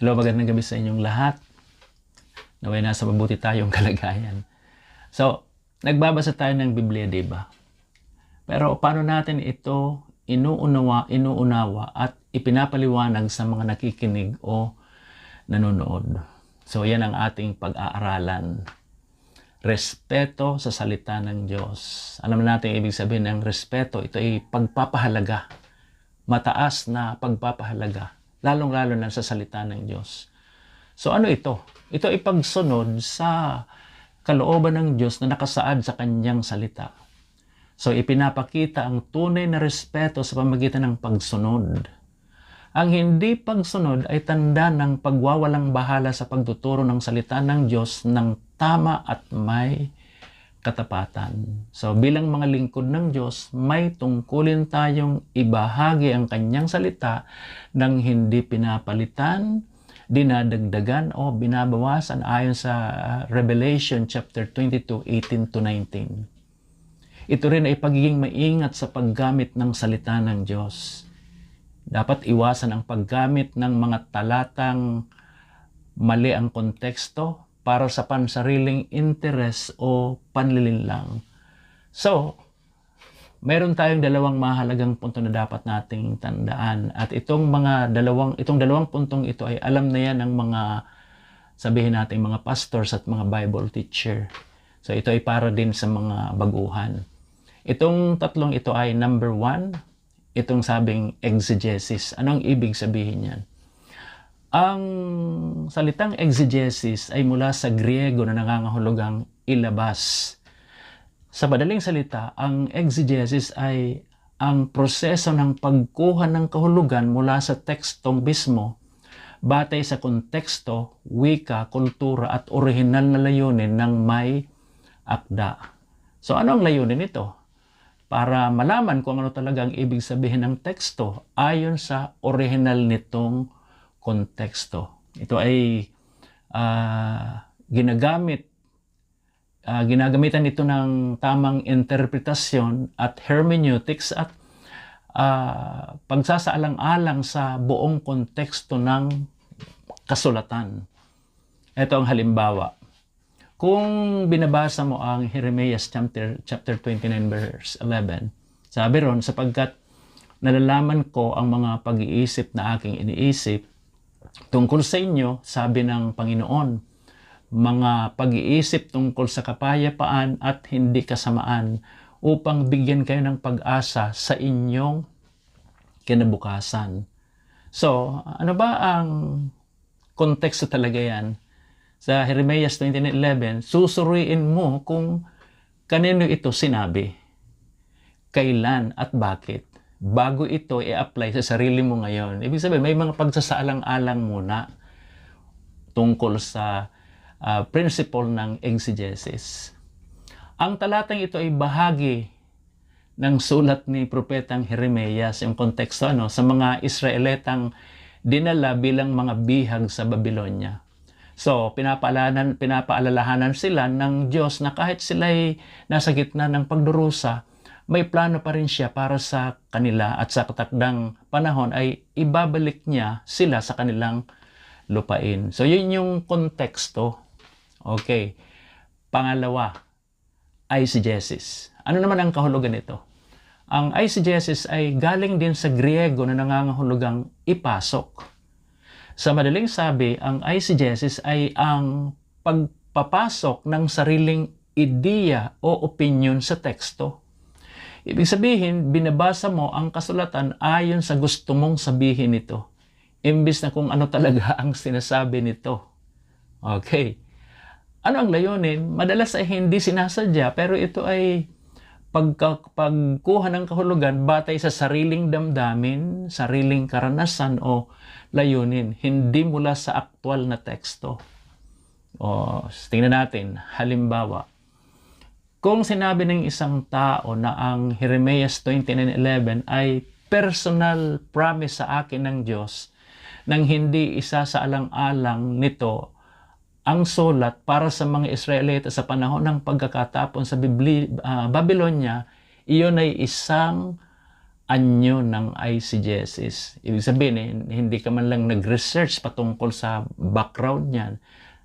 Hello, magandang gabi sa inyong lahat. Naway nasa mabuti tayong kalagayan. So, nagbabasa tayo ng Biblia, di ba? Pero paano natin ito inuunawa at ipinapaliwanag sa mga nakikinig o nanonood? So, yan ang ating pag-aaralan. Respeto sa salita ng Diyos. Alam natin ibig sabihin ng respeto, ito ay pagpapahalaga. Mataas na pagpapahalaga. Lalong-lalo na sa salita ng Diyos. So ano ito? Ito ay pagsunod sa kalooban ng Diyos na nakasaad sa kanyang salita. So ipinapakita ang tunay na respeto sa pamamagitan ng pagsunod. Ang hindi pagsunod ay tanda ng pagwawalang bahala sa pagtuturo ng salita ng Diyos ng tama at may katapatan. So bilang mga lingkod ng Diyos, may tungkulin tayong ibahagi ang kanyang salita nang hindi pinapalitan, dinadagdagan o binabawasan ayon sa Revelation chapter 22, 18-19. Ito rin ay pagiging maingat sa paggamit ng salita ng Diyos. Dapat iwasan ang paggamit ng mga talatang mali ang konteksto para sa pansariling interes o panlilinlang. So, meron tayong dalawang mahalagang punto na dapat nating tandaan. At itong dalawang puntong ito ay alam na yan ng mga, sabihin natin, mga pastors at mga Bible teacher. So, ito ay para din sa mga baguhan. Itong tatlong ito ay number 1, itong sabing exegesis. Anong ibig sabihin yan? Ang salitang exegesis ay mula sa Griego na nangangahulugang ilabas. Sa madaling salita, ang exegesis ay ang proseso ng pagkuha ng kahulugan mula sa tekstong mismo batay sa konteksto, wika, kultura at orihinal na layunin ng may akda. So ano ang layunin nito? Para malaman kung ano talaga ang ibig sabihin ng teksto ayon sa orihinal nitong konteksto. Ito ay ginagamitan ito ng tamang interpretasyon at hermeneutics at pagsasaalang-alang sa buong konteksto ng kasulatan. Ito ang halimbawa. Kung binabasa mo ang Jeremias chapter 29 verse 11, sabi ron, sapagkat nalalaman ko ang mga pag-iisip na aking iniisip tungkol sa inyo, sabi ng Panginoon, mga pag-iisip tungkol sa kapayapaan at hindi kasamaan upang bigyan kayo ng pag-asa sa inyong kinabukasan. So, ano ba ang konteksto talaga yan? Sa Jeremias 29:11, susuriin mo kung kanino ito sinabi, kailan at bakit, bago ito i-apply sa sarili mo ngayon. Ibig sabihin, may mga pagsasaalang-alang muna tungkol sa principle ng exegesis. Ang talatang ito ay bahagi ng sulat ni Propetang Jeremias, yung konteksto sa mga Israelitang dinala bilang mga bihag sa Babylonia. So, pinapaalalahanan sila ng Diyos na kahit sila'y nasa gitna ng pagdurusa, may plano pa rin siya para sa kanila at sa katakdang panahon ay ibabalik niya sila sa kanilang lupain. So, yun yung konteksto. Okay. Pangalawa, eisegesis. Ano naman ang kahulugan nito? Ang eisegesis ay galing din sa Griego na nangangahulugang ipasok. Sa madaling sabi, ang eisegesis ay ang pagpapasok ng sariling ideya o opinion sa teksto. Ibig sabihin, binabasa mo ang kasulatan ayon sa gusto mong sabihin nito, imbis na kung ano talaga ang sinasabi nito. Okay. Ano ang layunin? Madalas ay hindi sinasadya, pero ito ay pagkuha ng kahulugan batay sa sariling damdamin, sariling karanasan o layunin, hindi mula sa aktwal na teksto. Tingnan natin, halimbawa, kung sinabi ng isang tao na ang Jeremias 29:11 ay personal promise sa akin ng Diyos nang hindi isa sa alang-alang nito ang sulat para sa mga Israelita sa panahon ng pagkakatapon sa Babylonia, iyon ay isang anyo ng eisegesis. Ibig sabihin, hindi ka man lang nag-research patungkol sa background niyan.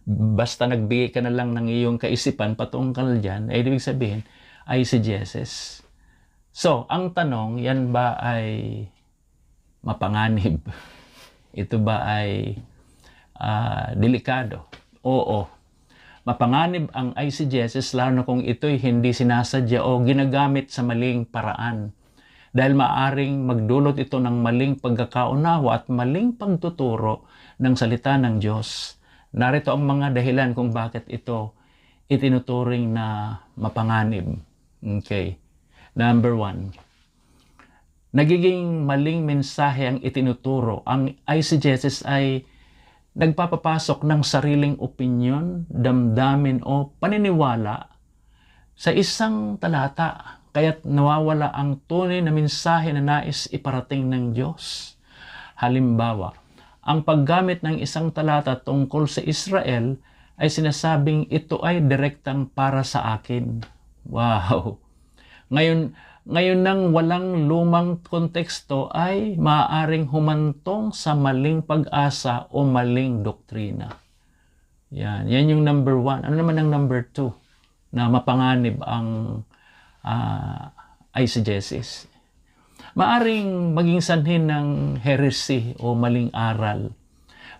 Basta nagbigay ka na lang ng iyong kaisipan patungkol diyan, ay ibig sabihin, eisegesis. So, ang tanong, yan ba ay mapanganib? Ito ba ay delikado? Oo. Mapanganib ang eisegesis lalo na kung ito'y hindi sinasadya o ginagamit sa maling paraan. Dahil maaring magdulot ito ng maling pagkakaunawa at maling pagtuturo ng salita ng Diyos. Narito ang mga dahilan kung bakit ito itinuturing na mapanganib. Okay. Number 1. Nagiging maling mensahe ang itinuturo. Ang eisegesis ay nagpapapasok ng sariling opinyon, damdamin o paniniwala sa isang talata. Kaya't nawawala ang tunay na mensahe na nais iparating ng Diyos. Halimbawa, ang paggamit ng isang talata tungkol sa Israel ay sinasabing ito ay direktang para sa akin. Wow! Ngayon nang walang lumang konteksto ay maaaring humantong sa maling pag-asa o maling doktrina. Yan yung number 1. Ano naman ang number 2 na mapanganib ang eisegesis? Maaring maging sanhin ng heresy o maling aral.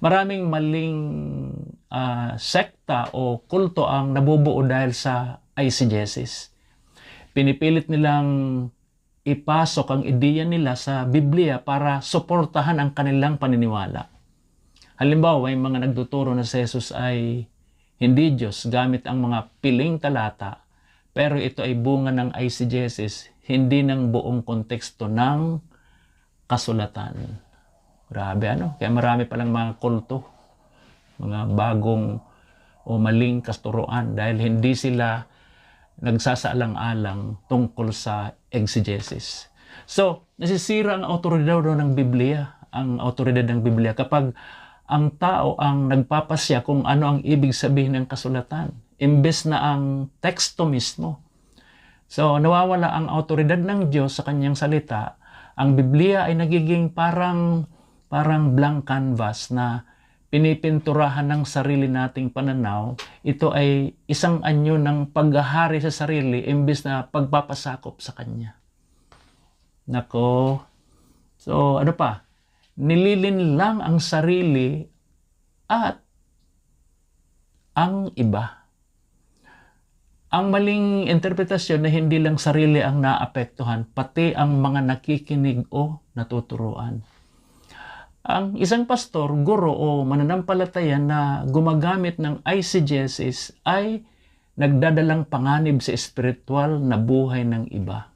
Maraming maling sekta o kulto ang nabubuo dahil sa eisegesis. Pinipilit nilang ipasok ang ideya nila sa Biblia para suportahan ang kanilang paniniwala. Halimbawa, may mga nagtuturo na si Jesus ay hindi Diyos gamit ang mga piling talata, pero ito ay bunga ng eisegesis, hindi ng buong konteksto ng kasulatan. Grabe ano? Kaya marami palang mga kulto, mga bagong o maling kasturuan dahil hindi sila nagsasaalang-alang tungkol sa exegesis. So, nasisira ang autoridad ng Biblia, kapag ang tao ang nagpapasya kung ano ang ibig sabihin ng kasulatan, imbes na ang teksto mismo. So, nawawala ang autoridad ng Diyos sa kanyang salita. Ang Biblia ay nagiging parang blank canvas na pinipinturahan ng sarili nating pananaw. Ito ay isang anyo ng paghahari sa sarili imbes na pagpapasakop sa Kanya. Nako. So, ano pa? Nililin lang ang sarili at ang iba. Ang maling interpretasyon na hindi lang sarili ang naapektuhan, pati ang mga nakikinig o natuturuan. Ang isang pastor, guro o mananampalataya na gumagamit ng eisegesis ay nagdadalang panganib sa espiritual na buhay ng iba.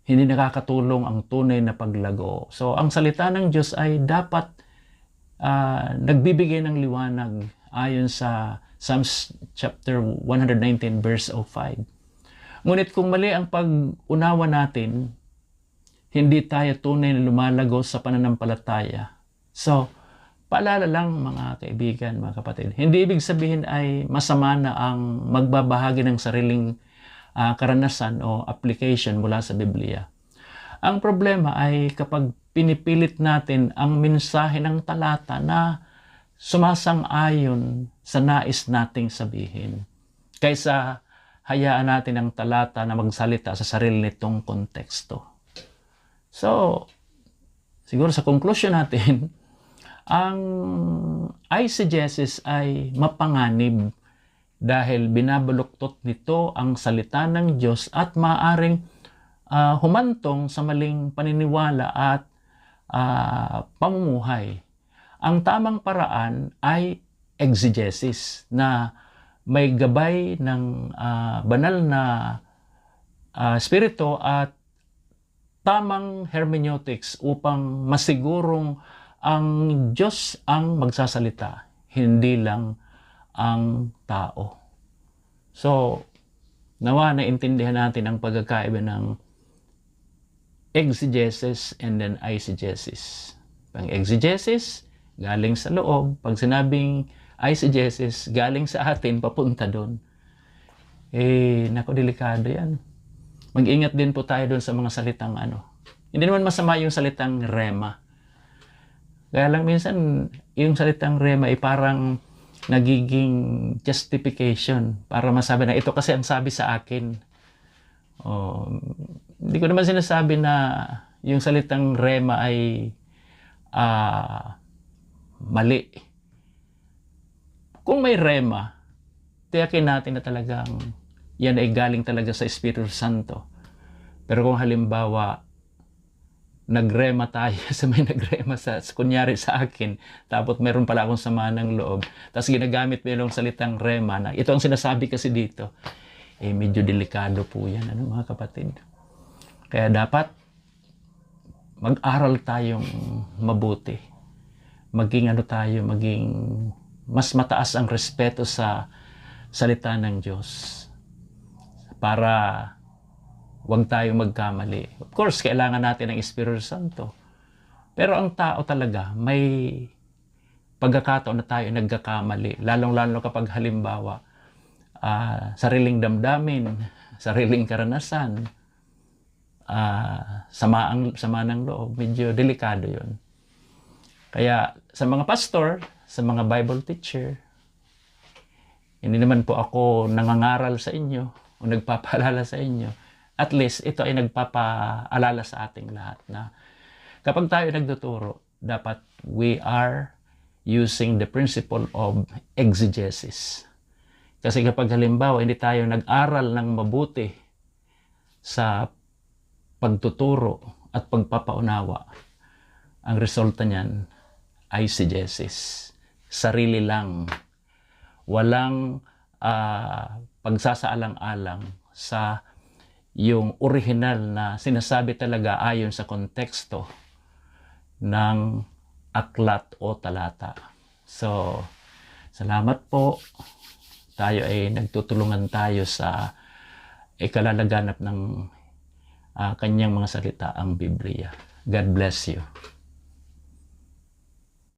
Hindi nakakatulong ang tunay na paglago. So, ang salita ng Diyos ay dapat nagbibigay ng liwanag ayon sa Psalms chapter 119 verse 05. Ngunit kung mali ang pag-unawa natin, hindi tayo tunay na lumalago sa pananampalataya. So, paalala lang mga kaibigan, mga kapatid, hindi ibig sabihin ay masama na ang magbabahagi ng sariling karanasan o application mula sa Biblia. Ang problema ay kapag pinipilit natin ang mensahe ng talata na sumasang-ayon sa nais nating sabihin, kaysa hayaan natin ang talata na magsalita sa sarili nitong konteksto. So, siguro sa conclusion natin, ang eisegesis ay mapanganib dahil binabaluktot nito ang salita ng Diyos at maaaring humantong sa maling paniniwala at pamumuhay. Ang tamang paraan ay exegesis na may gabay ng banal na spirito at tamang hermeneutics upang masigurong ang Diyos ang magsasalita, hindi lang ang tao. So, nawa naintindihan natin ang pagkakaiba ng exegesis and then eisegesis. Pang exegesis, galing sa loob. Pag sinabing eisegesis, galing sa atin, papunta doon. Naku, delikado yan. Mag-ingat din po tayo doon sa mga salitang Hindi naman masama yung salitang rema. Kaya lang minsan, yung salitang rema ay parang nagiging justification para masabi na ito kasi ang sabi sa akin. Hindi ko naman sinasabi na yung salitang rema ay mali. Kung may rema, tiyakin natin na talagang yan ay galing talaga sa Espiritu Santo. Pero kung halimbawa, nagrema tayo sa may nagrema kunyari sa akin, tapos meron pala akong sama ng loob, tapos ginagamit mo yung salitang rema na ito ang sinasabi kasi dito, medyo delikado po yan, mga kapatid. Kaya dapat mag-aral tayong mabuti. Maging mas mataas ang respeto sa salita ng Diyos para huwag tayong magkamali. Of course, kailangan natin ng Espiritu Santo. Pero ang tao talaga, may pagkakataon na tayo nagkakamali. Lalong-lalo kapag halimbawa, sariling damdamin, sariling karanasan, sama ng loob, medyo delikado yon. Kaya sa mga pastor, sa mga Bible teacher, hindi naman po ako nangangaral sa inyo o nagpapaalala sa inyo. At least, ito ay nagpapaalala sa ating lahat na kapag tayo nagtuturo, dapat we are using the principle of exegesis. Kasi kapag halimbawa, hindi tayo nag-aral ng mabuti sa pagtuturo at pagpapaunawa, ang resulta niyan ay exegesis. Sarili lang. Walang pagsasaalang-alang sa yung original na sinasabi talaga ayon sa konteksto ng aklat o talata. So, salamat po. Tayo ay nagtutulungan tayo sa ikalalaganap ng kanyang mga salita, ang Biblia. God bless you.